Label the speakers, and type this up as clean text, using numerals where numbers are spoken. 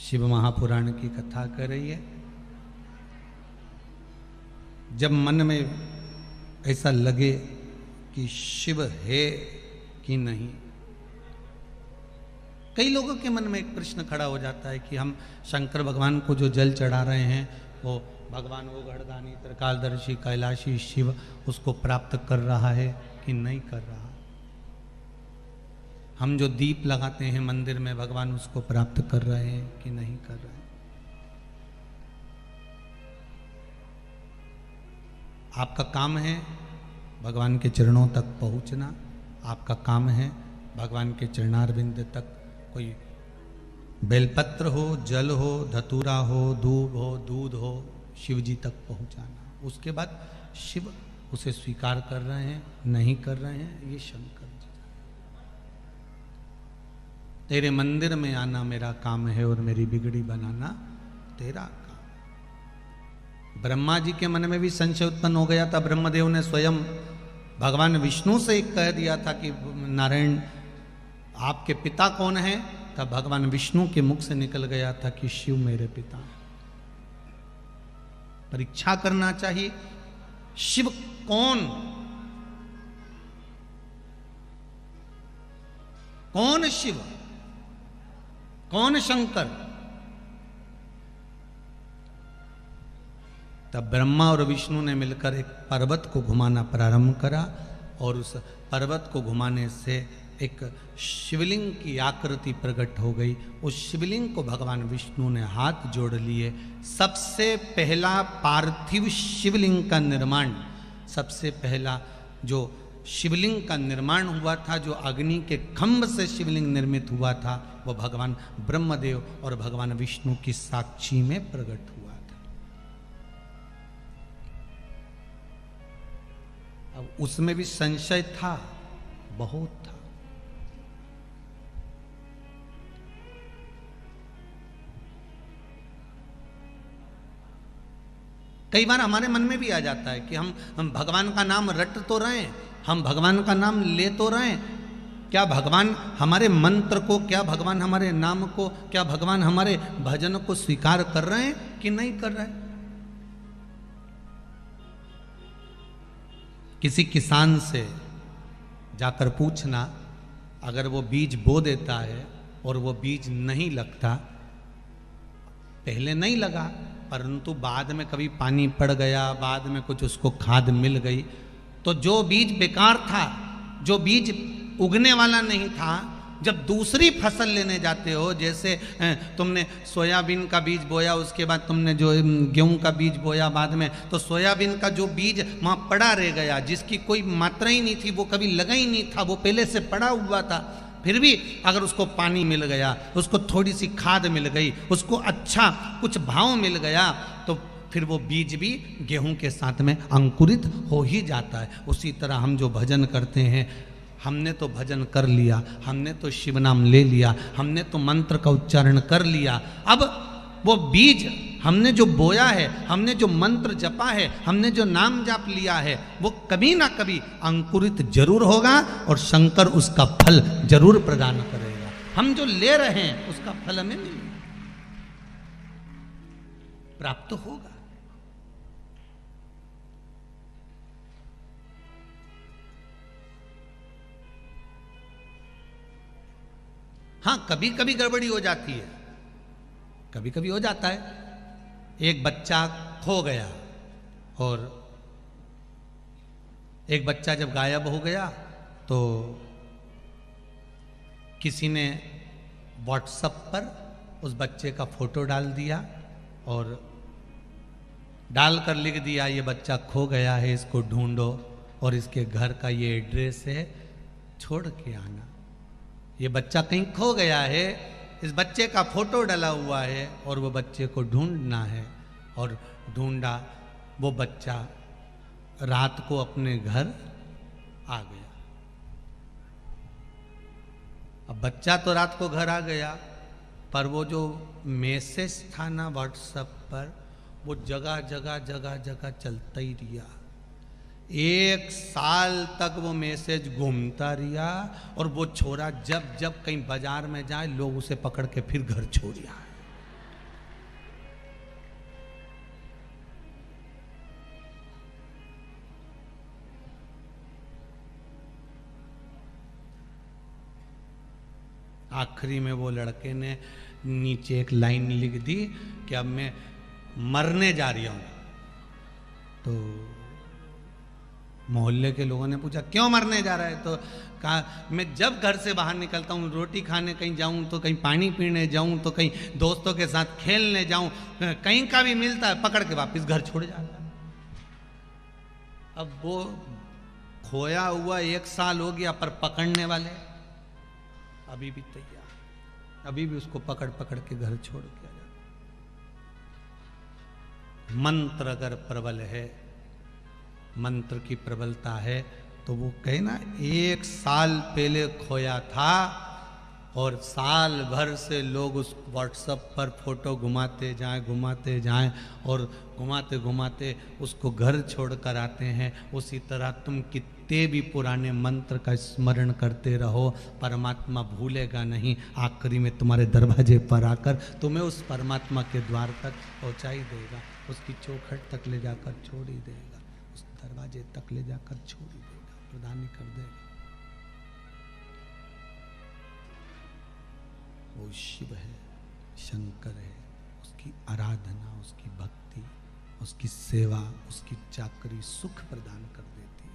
Speaker 1: शिव महापुराण की कथा कर रही है। जब मन में ऐसा लगे कि शिव है कि नहीं, कई लोगों के मन में एक प्रश्न खड़ा हो जाता है कि हम शंकर भगवान को जो जल चढ़ा रहे हैं वो भगवान वो गढ़दानी त्रिकालदर्शी कैलाशी शिव उसको प्राप्त कर रहा है कि नहीं कर रहा। हम जो दीप लगाते हैं मंदिर में भगवान उसको प्राप्त कर रहे हैं कि नहीं कर रहे। आपका काम है भगवान के चरणों तक पहुंचना, आपका काम है भगवान के चरणारविंद तक कोई बेलपत्र हो, जल हो, धतूरा हो, दूब हो, दूध हो, शिव जी तक पहुंचाना। उसके बाद शिव उसे स्वीकार कर रहे हैं नहीं कर रहे हैं, ये शंकर जी। तेरे मंदिर में आना मेरा काम है और मेरी बिगड़ी बनाना तेरा काम। ब्रह्मा जी के मन में भी संशय उत्पन्न हो गया था। ब्रह्मदेव ने स्वयं भगवान विष्णु से कह दिया था कि नारायण आपके पिता कौन है, तब भगवान विष्णु के मुख से निकल गया था कि शिव मेरे पिता हैं। परीक्षा करना चाहिए शिव कौन शिव, कौन शंकर। तब ब्रह्मा और विष्णु ने मिलकर एक पर्वत को घुमाना प्रारंभ करा और उस पर्वत को घुमाने से एक शिवलिंग की आकृति प्रकट हो गई। उस शिवलिंग को भगवान विष्णु ने हाथ जोड़ लिए। सबसे पहला पार्थिव शिवलिंग का निर्माण, सबसे पहला जो शिवलिंग का निर्माण हुआ था, जो अग्नि के खंभ से शिवलिंग निर्मित हुआ था, वो भगवान ब्रह्मदेव और भगवान विष्णु की साक्षी में प्रकट हुआ था। अब उसमें भी संशय था, बहुत था। कई बार हमारे मन में भी आ जाता है कि हम भगवान का नाम रट तो रहे हैं, हम भगवान का नाम ले तो रहे हैं, क्या भगवान हमारे मंत्र को, क्या भगवान हमारे नाम को, क्या भगवान हमारे भजन को स्वीकार कर रहे हैं कि नहीं कर रहे हैं। किसी किसान से जाकर पूछना, अगर वो बीज बो देता है और वो बीज नहीं लगता, पहले नहीं लगा परंतु बाद में कभी पानी पड़ गया, बाद में कुछ उसको खाद मिल गई, तो जो बीज बेकार था, जो बीज उगने वाला नहीं था, जब दूसरी फसल लेने जाते हो, जैसे तुमने सोयाबीन का बीज बोया, उसके बाद तुमने जो गेहूं का बीज बोया बाद में, तो सोयाबीन का जो बीज वहाँ पड़ा रह गया, जिसकी कोई मात्रा ही नहीं थी, वो कभी लगा ही नहीं था, वो पहले से पड़ा हुआ था। फिर भी अगर उसको पानी मिल गया, उसको थोड़ी सी खाद मिल गई, उसको अच्छा कुछ भाव मिल गया, तो फिर वो बीज भी गेहूं के साथ में अंकुरित हो ही जाता है। उसी तरह हम जो भजन करते हैं, हमने तो भजन कर लिया, हमने तो शिव नाम ले लिया, हमने तो मंत्र का उच्चारण कर लिया, अब वो बीज हमने जो बोया है, हमने जो मंत्र जपा है, हमने जो नाम जाप लिया है, वो कभी ना कभी अंकुरित जरूर होगा और शंकर उसका फल जरूर प्रदान करेगा। हम जो ले रहे हैं उसका फल हमें मिलेगा, प्राप्त होगा। हाँ, कभी कभी गड़बड़ी हो जाती है, कभी कभी हो जाता है। एक बच्चा खो गया और एक बच्चा जब गायब हो गया तो किसी ने व्हाट्सएप पर उस बच्चे का फोटो डाल दिया और डालकर लिख दिया, ये बच्चा खो गया है, इसको ढूंढो और इसके घर का ये एड्रेस है, छोड़ के आना। ये बच्चा कहीं खो गया है, इस बच्चे का फोटो डला हुआ है और वो बच्चे को ढूंढना है। और ढूंढा, वो बच्चा रात को अपने घर आ गया। अब बच्चा तो रात को घर आ गया, पर वो जो मैसेज था ना व्हाट्सएप पर, वो जगह जगह जगह जगह चलता ही रहा। 1 साल तक वो मैसेज घूमता रहा और वो छोरा जब जब कहीं बाजार में जाए लोग उसे पकड़ के फिर घर छोड़ आए। आखिरी में वो लड़के ने नीचे एक लाइन लिख दी कि अब मैं मरने जा रही हूं। तो मोहल्ले के लोगों ने पूछा क्यों मरने जा रहा है? तो कहा मैं जब घर से बाहर निकलता हूँ, रोटी खाने कहीं जाऊँ तो कहीं पानी पीने जाऊँ तो कहीं दोस्तों के साथ खेलने जाऊँ, कहीं का भी मिलता है पकड़ के वापस घर छोड़ जाता है। अब वो खोया हुआ 1 साल हो गया, पर पकड़ने वाले अभी भी तैयार, अभी भी उसको पकड़ पकड़ के घर छोड़ के आ जाता। मंत्र अगर प्रबल है, मंत्र की प्रबलता है, तो वो कहे ना 1 साल पहले खोया था और साल भर से लोग उस व्हाट्सएप पर फोटो घुमाते जाएं और घुमाते घुमाते उसको घर छोड़कर आते हैं। उसी तरह तुम कितने भी पुराने मंत्र का स्मरण करते रहो, परमात्मा भूलेगा नहीं। आखिरी में तुम्हारे दरवाजे पर आकर तुम्हें उस परमात्मा के द्वार तक पहुंचा ही देगा, उसकी चौखट तक ले जाकर छोड़ ही देगा, उस दरवाजे तक ले जाकर छोड़ ही देगा, प्रदान ही कर देगा। वो शिव है, शंकर है, उसकी आराधना, उसकी भक्ति, उसकी सेवा, उसकी चाकरी सुख प्रदान कर देती है।